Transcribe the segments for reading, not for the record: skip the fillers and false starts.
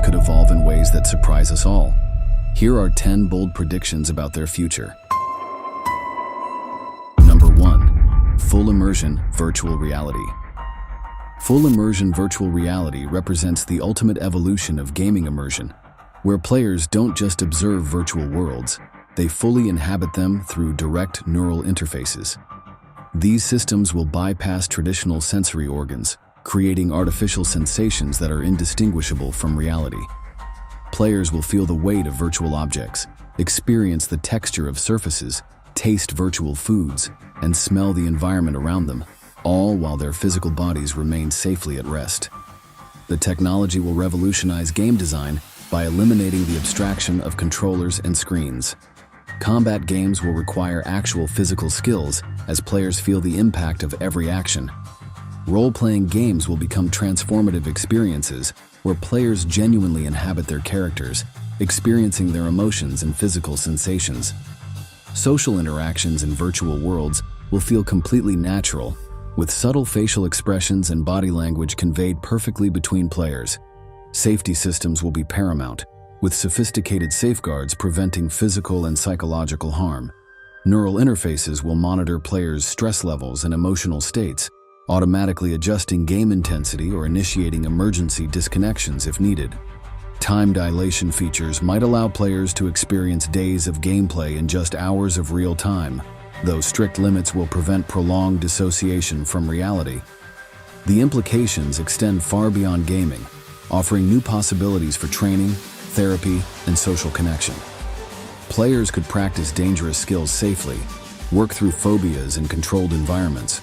games could evolve in ways that surprise us all. Here are 10 bold predictions about their future. Number 1. Full immersion virtual reality. Full immersion virtual reality represents the ultimate evolution of gaming immersion, where players don't just observe virtual worlds, they fully inhabit them through direct neural interfaces. These systems will bypass traditional sensory organs, creating artificial sensations that are indistinguishable from reality. Players will feel the weight of virtual objects, experience the texture of surfaces, taste virtual foods, and smell the environment around them, all while their physical bodies remain safely at rest. The technology will revolutionize game design by eliminating the abstraction of controllers and screens. Combat games will require actual physical skills as players feel the impact of every action. Role-playing games will become transformative experiences where players genuinely inhabit their characters, experiencing their emotions and physical sensations. Social interactions in virtual worlds will feel completely natural, with subtle facial expressions and body language conveyed perfectly between players. Safety systems will be paramount, with sophisticated safeguards preventing physical and psychological harm. Neural interfaces will monitor players' stress levels and emotional states, automatically adjusting game intensity or initiating emergency disconnections if needed. Time dilation features might allow players to experience days of gameplay in just hours of real time, though strict limits will prevent prolonged dissociation from reality. The implications extend far beyond gaming, offering new possibilities for training, therapy, and social connection. Players could practice dangerous skills safely, work through phobias in controlled environments,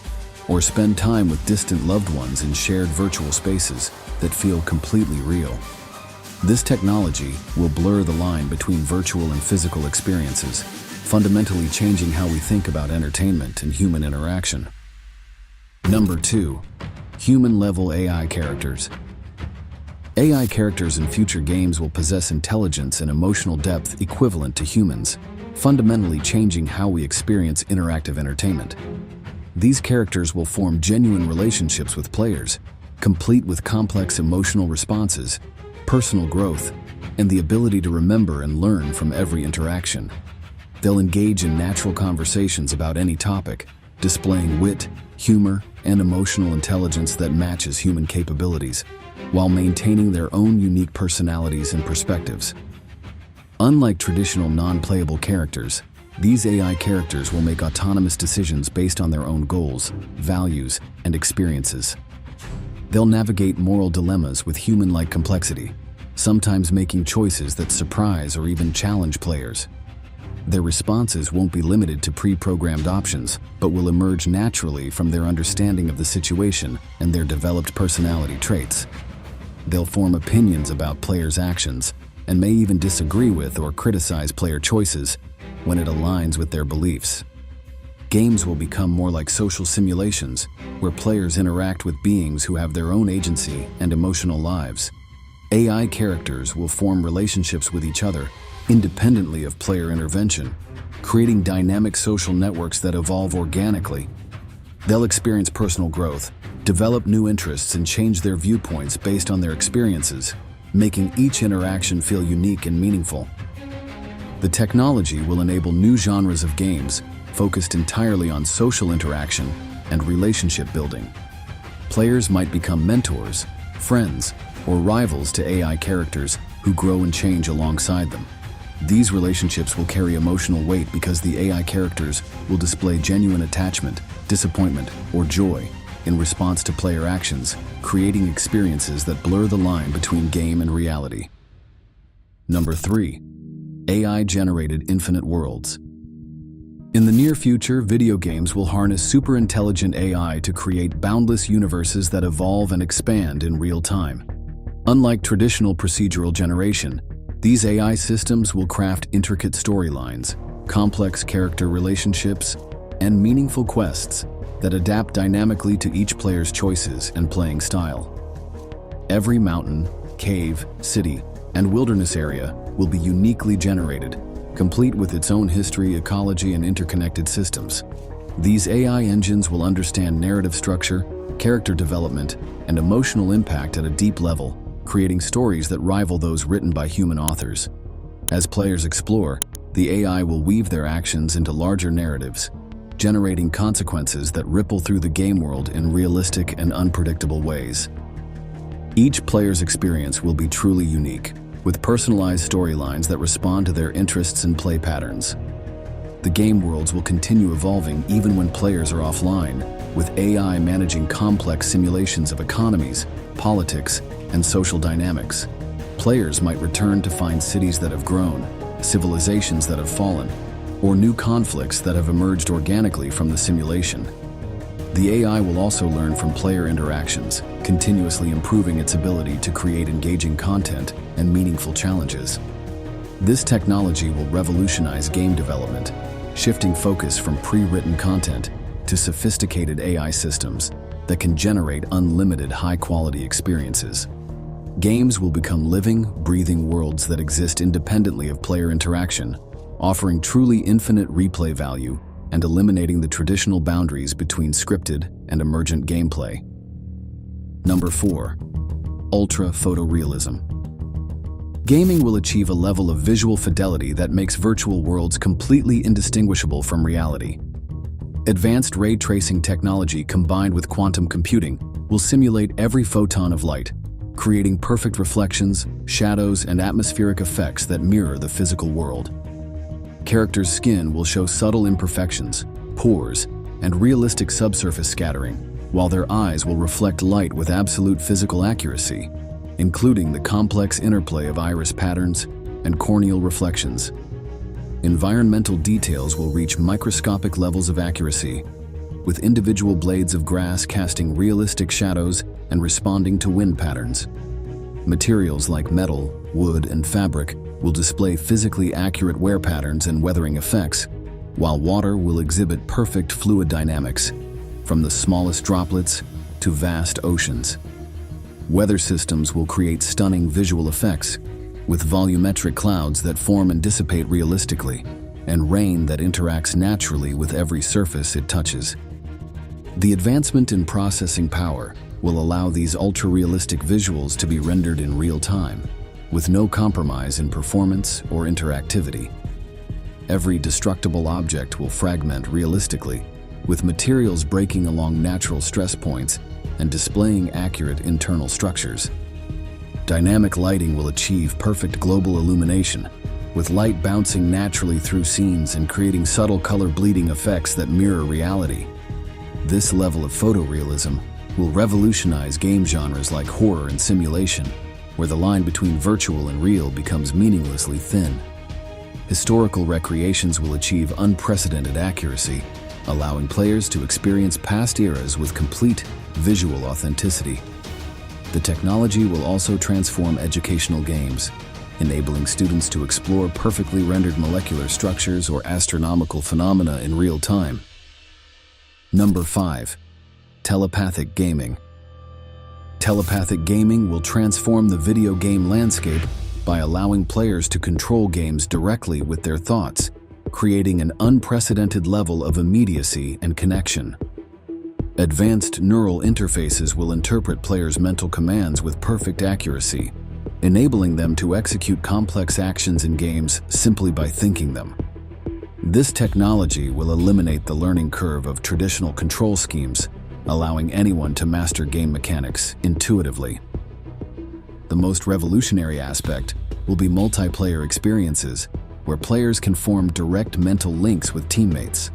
or spend time with distant loved ones in shared virtual spaces that feel completely real. This technology will blur the line between virtual and physical experiences, fundamentally changing how we think about entertainment and human interaction. Number 2. Human-level AI characters. AI characters in future games will possess intelligence and emotional depth equivalent to humans, fundamentally changing how we experience interactive entertainment. These characters will form genuine relationships with players, complete with complex emotional responses, personal growth, and the ability to remember and learn from every interaction. They'll engage in natural conversations about any topic, displaying wit, humor, and emotional intelligence that matches human capabilities, while maintaining their own unique personalities and perspectives. Unlike traditional non-playable characters, these AI characters will make autonomous decisions based on their own goals, values, and experiences. They'll navigate moral dilemmas with human-like complexity, sometimes making choices that surprise or even challenge players. Their responses won't be limited to pre-programmed options, but will emerge naturally from their understanding of the situation and their developed personality traits. They'll form opinions about players' actions, and may even disagree with or criticize player choices when it aligns with their beliefs. Games will become more like social simulations, where players interact with beings who have their own agency and emotional lives. AI characters will form relationships with each other, independently of player intervention, creating dynamic social networks that evolve organically. They'll experience personal growth, develop new interests, and change their viewpoints based on their experiences, making each interaction feel unique and meaningful. The technology will enable new genres of games focused entirely on social interaction and relationship building. Players might become mentors, friends, or rivals to AI characters who grow and change alongside them. These relationships will carry emotional weight because the AI characters will display genuine attachment, disappointment, or joy in response to player actions, creating experiences that blur the line between game and reality. Number 3. AI-generated infinite worlds. In the near future, video games will harness super-intelligent AI to create boundless universes that evolve and expand in real time. Unlike traditional procedural generation, these AI systems will craft intricate storylines, complex character relationships, and meaningful quests that adapt dynamically to each player's choices and playing style. Every mountain, cave, city, and wilderness area will be uniquely generated, complete with its own history, ecology, and interconnected systems. These AI engines will understand narrative structure, character development, and emotional impact at a deep level, creating stories that rival those written by human authors. As players explore, the AI will weave their actions into larger narratives, generating consequences that ripple through the game world in realistic and unpredictable ways. Each player's experience will be truly unique, with personalized storylines that respond to their interests and play patterns. The game worlds will continue evolving even when players are offline, with AI managing complex simulations of economies, politics, and social dynamics. Players might return to find cities that have grown, civilizations that have fallen, or new conflicts that have emerged organically from the simulation. The AI will also learn from player interactions, continuously improving its ability to create engaging content and meaningful challenges. This technology will revolutionize game development, shifting focus from pre-written content to sophisticated AI systems that can generate unlimited high-quality experiences. Games will become living, breathing worlds that exist independently of player interaction, offering truly infinite replay value and eliminating the traditional boundaries between scripted and emergent gameplay. Number 4. Ultra photorealism. Gaming will achieve a level of visual fidelity that makes virtual worlds completely indistinguishable from reality. Advanced ray tracing technology combined with quantum computing will simulate every photon of light, creating perfect reflections, shadows, and atmospheric effects that mirror the physical world. Characters' skin will show subtle imperfections, pores, and realistic subsurface scattering, while their eyes will reflect light with absolute physical accuracy, including the complex interplay of iris patterns and corneal reflections. Environmental details will reach microscopic levels of accuracy, with individual blades of grass casting realistic shadows and responding to wind patterns. Materials like metal, wood, and fabric will display physically accurate wear patterns and weathering effects, while water will exhibit perfect fluid dynamics, from the smallest droplets to vast oceans. Weather systems will create stunning visual effects, with volumetric clouds that form and dissipate realistically, and rain that interacts naturally with every surface it touches. The advancement in processing power will allow these ultra-realistic visuals to be rendered in real time, with no compromise in performance or interactivity. Every destructible object will fragment realistically, with materials breaking along natural stress points and displaying accurate internal structures. Dynamic lighting will achieve perfect global illumination, with light bouncing naturally through scenes and creating subtle color bleeding effects that mirror reality. This level of photorealism will revolutionize game genres like horror and simulation, where the line between virtual and real becomes meaninglessly thin. Historical recreations will achieve unprecedented accuracy, allowing players to experience past eras with complete visual authenticity. The technology will also transform educational games, enabling students to explore perfectly rendered molecular structures or astronomical phenomena in real time. Number 5. Telepathic gaming. Telepathic gaming will transform the video game landscape by allowing players to control games directly with their thoughts, creating an unprecedented level of immediacy and connection. Advanced neural interfaces will interpret players' mental commands with perfect accuracy, enabling them to execute complex actions in games simply by thinking them. This technology will eliminate the learning curve of traditional control schemes, allowing anyone to master game mechanics intuitively. The most revolutionary aspect will be multiplayer experiences, where players can form direct mental links with teammates.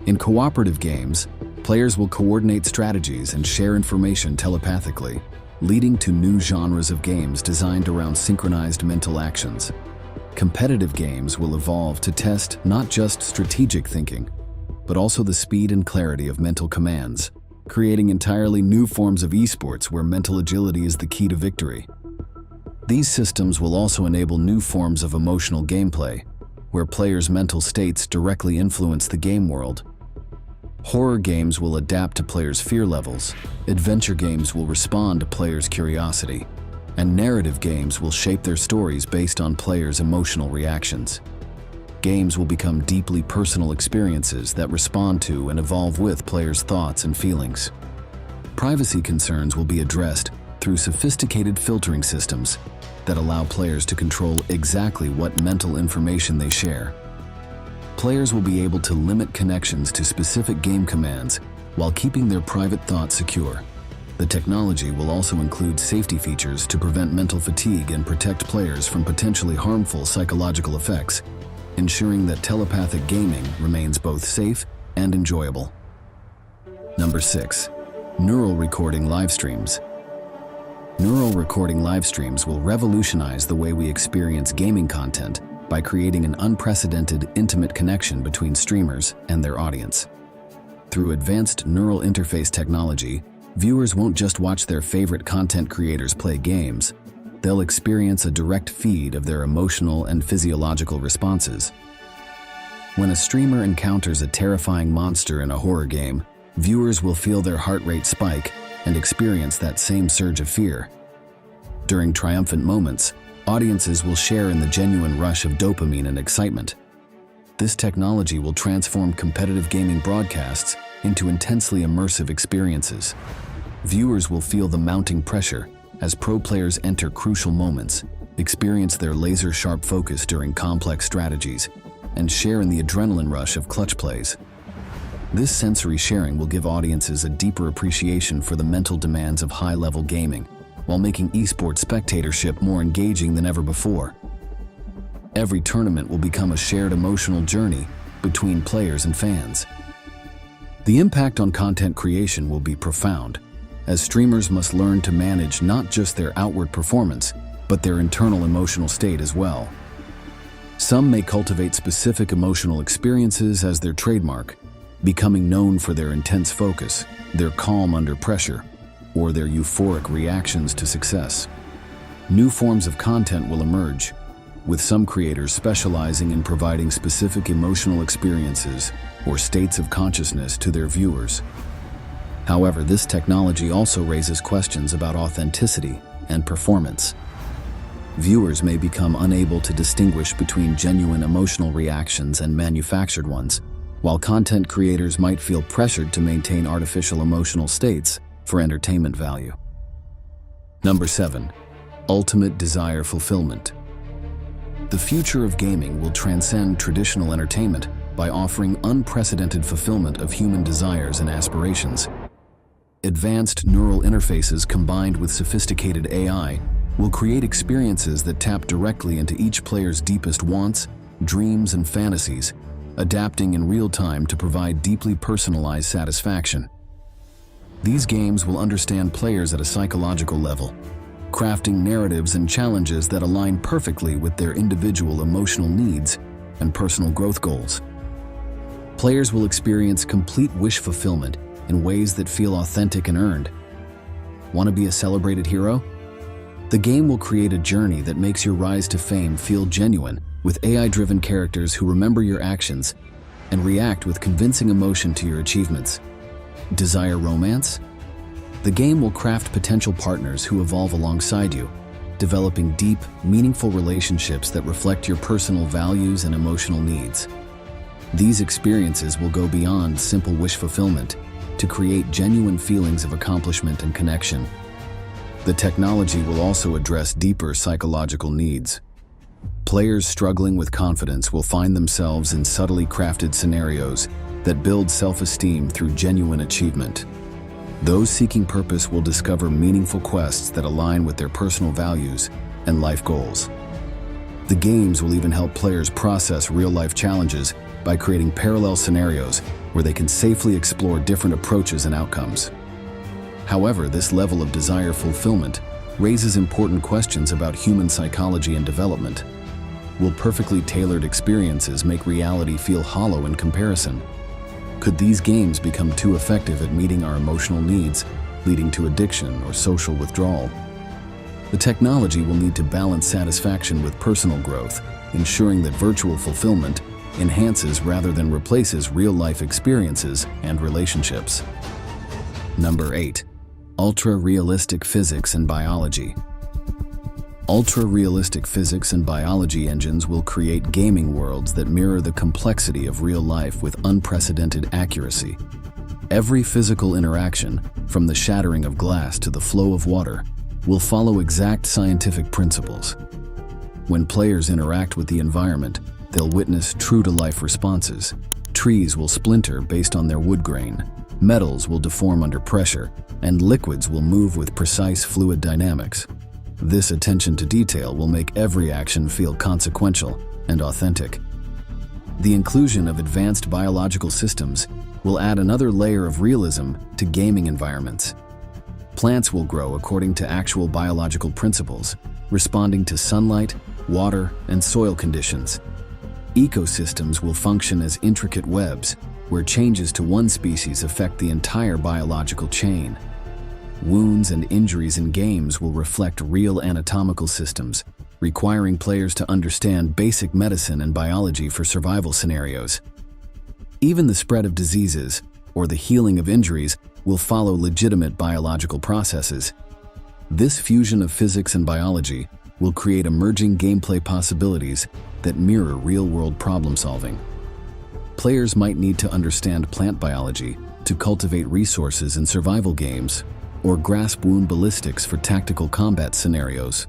In cooperative games, players will coordinate strategies and share information telepathically, leading to new genres of games designed around synchronized mental actions. Competitive games will evolve to test not just strategic thinking, but also the speed and clarity of mental commands, creating entirely new forms of esports where mental agility is the key to victory. These systems will also enable new forms of emotional gameplay, where players' mental states directly influence the game world. Horror games will adapt to players' fear levels, adventure games will respond to players' curiosity, and narrative games will shape their stories based on players' emotional reactions. Games will become deeply personal experiences that respond to and evolve with players' thoughts and feelings. Privacy concerns will be addressed, through sophisticated filtering systems that allow players to control exactly what mental information they share. Players will be able to limit connections to specific game commands while keeping their private thoughts secure. The technology will also include safety features to prevent mental fatigue and protect players from potentially harmful psychological effects, ensuring that telepathic gaming remains both safe and enjoyable. Number 6. Neural recording live streams. Neural recording live streams will revolutionize the way we experience gaming content by creating an unprecedented, intimate connection between streamers and their audience. Through advanced neural interface technology, viewers won't just watch their favorite content creators play games, they'll experience a direct feed of their emotional and physiological responses. When a streamer encounters a terrifying monster in a horror game, viewers will feel their heart rate spike and experience that same surge of fear. During triumphant moments, audiences will share in the genuine rush of dopamine and excitement. This technology will transform competitive gaming broadcasts into intensely immersive experiences. Viewers will feel the mounting pressure as pro players enter crucial moments, experience their laser-sharp focus during complex strategies, and share in the adrenaline rush of clutch plays. This sensory sharing will give audiences a deeper appreciation for the mental demands of high-level gaming, while making esports spectatorship more engaging than ever before. Every tournament will become a shared emotional journey between players and fans. The impact on content creation will be profound, as streamers must learn to manage not just their outward performance, but their internal emotional state as well. Some may cultivate specific emotional experiences as their trademark, becoming known for their intense focus, their calm under pressure, or their euphoric reactions to success. New forms of content will emerge, with some creators specializing in providing specific emotional experiences or states of consciousness to their viewers. However, this technology also raises questions about authenticity and performance. Viewers may become unable to distinguish between genuine emotional reactions and manufactured ones, while content creators might feel pressured to maintain artificial emotional states for entertainment value. Number 7. Ultimate desire fulfillment. The future of gaming will transcend traditional entertainment by offering unprecedented fulfillment of human desires and aspirations. Advanced neural interfaces combined with sophisticated AI will create experiences that tap directly into each player's deepest wants, dreams, and fantasies, adapting in real time to provide deeply personalized satisfaction. These games will understand players at a psychological level, crafting narratives and challenges that align perfectly with their individual emotional needs and personal growth goals. Players will experience complete wish fulfillment in ways that feel authentic and earned. Want to be a celebrated hero? The game will create a journey that makes your rise to fame feel genuine, with AI-driven characters who remember your actions and react with convincing emotion to your achievements. Desire romance? The game will craft potential partners who evolve alongside you, developing deep, meaningful relationships that reflect your personal values and emotional needs. These experiences will go beyond simple wish fulfillment to create genuine feelings of accomplishment and connection. The technology will also address deeper psychological needs. Players struggling with confidence will find themselves in subtly crafted scenarios that build self-esteem through genuine achievement. Those seeking purpose will discover meaningful quests that align with their personal values and life goals. The games will even help players process real-life challenges by creating parallel scenarios where they can safely explore different approaches and outcomes. However, this level of desire fulfillment raises important questions about human psychology and development. Will perfectly tailored experiences make reality feel hollow in comparison? Could these games become too effective at meeting our emotional needs, leading to addiction or social withdrawal? The technology will need to balance satisfaction with personal growth, ensuring that virtual fulfillment enhances rather than replaces real-life experiences and relationships. Number 8. Ultra-realistic physics and biology. Ultra-realistic physics and biology engines will create gaming worlds that mirror the complexity of real life with unprecedented accuracy. Every physical interaction, from the shattering of glass to the flow of water, will follow exact scientific principles. When players interact with the environment, they'll witness true-to-life responses. Trees will splinter based on their wood grain, metals will deform under pressure, and liquids will move with precise fluid dynamics. This attention to detail will make every action feel consequential and authentic. The inclusion of advanced biological systems will add another layer of realism to gaming environments. Plants will grow according to actual biological principles, responding to sunlight, water, and soil conditions. Ecosystems will function as intricate webs, where changes to one species affect the entire biological chain. Wounds and injuries in games will reflect real anatomical systems, requiring players to understand basic medicine and biology for survival scenarios. Even the spread of diseases, or the healing of injuries, will follow legitimate biological processes. This fusion of physics and biology will create emerging gameplay possibilities that mirror real-world problem-solving. Players might need to understand plant biology to cultivate resources in survival games, or grasp wound ballistics for tactical combat scenarios.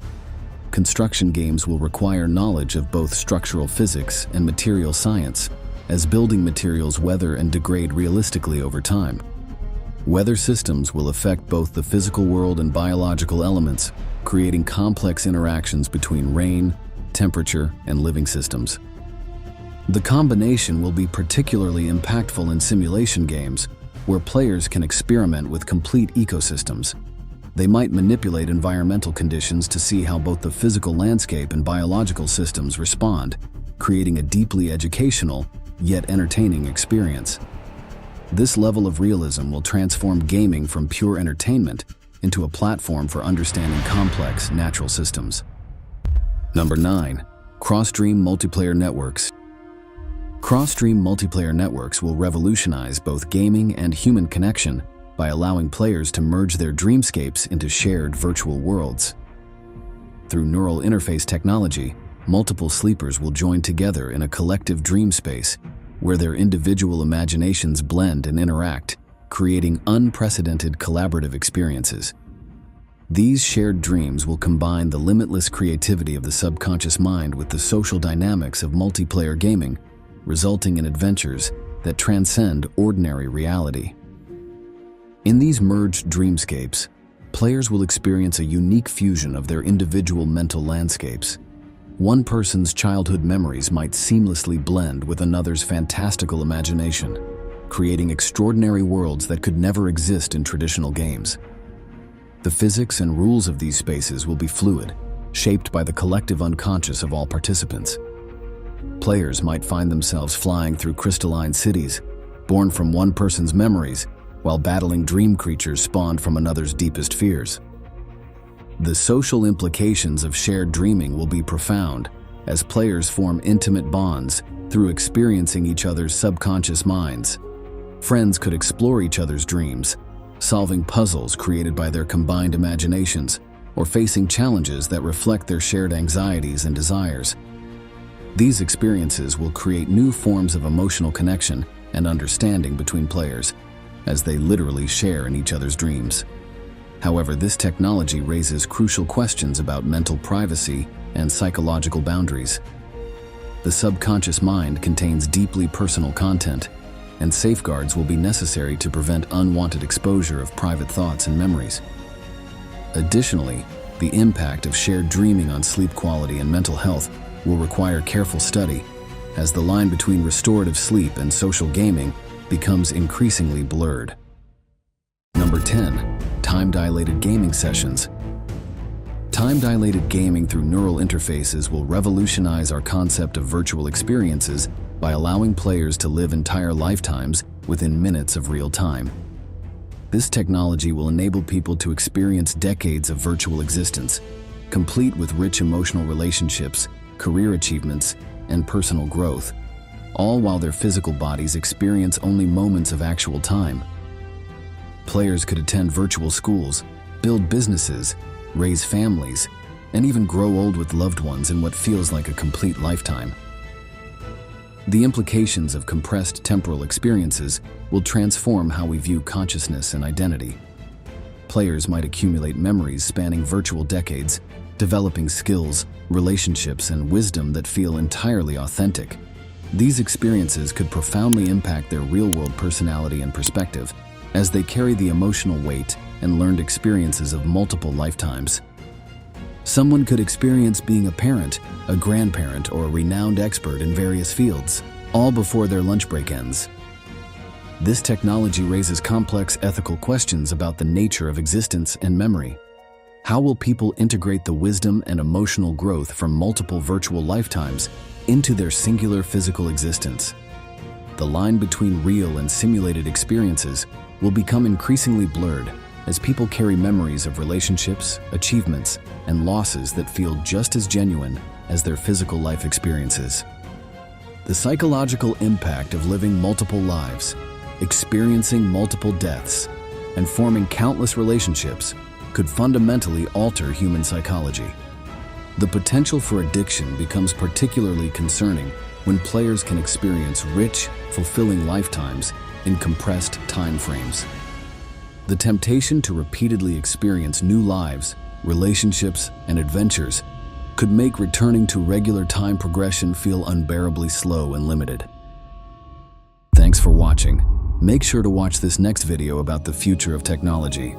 Construction games will require knowledge of both structural physics and material science, as building materials weather and degrade realistically over time. Weather systems will affect both the physical world and biological elements, creating complex interactions between rain, temperature, and living systems. The combination will be particularly impactful in simulation games, where players can experiment with complete ecosystems. They might manipulate environmental conditions to see how both the physical landscape and biological systems respond, creating a deeply educational, yet entertaining experience. This level of realism will transform gaming from pure entertainment into a platform for understanding complex natural systems. Number 9. Cross-stream multiplayer networks. Cross-stream multiplayer networks will revolutionize both gaming and human connection by allowing players to merge their dreamscapes into shared virtual worlds. Through neural interface technology, multiple sleepers will join together in a collective dream space where their individual imaginations blend and interact, creating unprecedented collaborative experiences. These shared dreams will combine the limitless creativity of the subconscious mind with the social dynamics of multiplayer gaming, resulting in adventures that transcend ordinary reality. In these merged dreamscapes, players will experience a unique fusion of their individual mental landscapes. One person's childhood memories might seamlessly blend with another's fantastical imagination, creating extraordinary worlds that could never exist in traditional games. The physics and rules of these spaces will be fluid, shaped by the collective unconscious of all participants. Players might find themselves flying through crystalline cities, born from one person's memories, while battling dream creatures spawned from another's deepest fears. The social implications of shared dreaming will be profound, as players form intimate bonds through experiencing each other's subconscious minds. Friends could explore each other's dreams, solving puzzles created by their combined imaginations, or facing challenges that reflect their shared anxieties and desires. These experiences will create new forms of emotional connection and understanding between players, as they literally share in each other's dreams. However, this technology raises crucial questions about mental privacy and psychological boundaries. The subconscious mind contains deeply personal content, and safeguards will be necessary to prevent unwanted exposure of private thoughts and memories. Additionally, the impact of shared dreaming on sleep quality and mental health will require careful study, as the line between restorative sleep and social gaming becomes increasingly blurred. Number 10. Time-dilated gaming sessions. Time-dilated gaming through neural interfaces will revolutionize our concept of virtual experiences by allowing players to live entire lifetimes within minutes of real time. This technology will enable people to experience decades of virtual existence, complete with rich emotional relationships, career achievements, and personal growth, all while their physical bodies experience only moments of actual time. Players could attend virtual schools, build businesses, raise families, and even grow old with loved ones in what feels like a complete lifetime. The implications of compressed temporal experiences will transform how we view consciousness and identity. players might accumulate memories spanning virtual decades, developing skills, relationships, and wisdom that feel entirely authentic. These experiences could profoundly impact their real-world personality and perspective, as they carry the emotional weight and learned experiences of multiple lifetimes. Someone could experience being a parent, a grandparent, or a renowned expert in various fields, all before their lunch break ends. This technology raises complex ethical questions about the nature of existence and memory. How will people integrate the wisdom and emotional growth from multiple virtual lifetimes into their singular physical existence? The line between real and simulated experiences will become increasingly blurred as people carry memories of relationships, achievements, and losses that feel just as genuine as their physical life experiences. The psychological impact of living multiple lives, experiencing multiple deaths, and forming countless relationships could fundamentally alter human psychology. The potential for addiction becomes particularly concerning when players can experience rich, fulfilling lifetimes in compressed time frames. The temptation to repeatedly experience new lives, relationships, and adventures could make returning to regular time progression feel unbearably slow and limited. Thanks for watching. Make sure to watch this next video about the future of technology.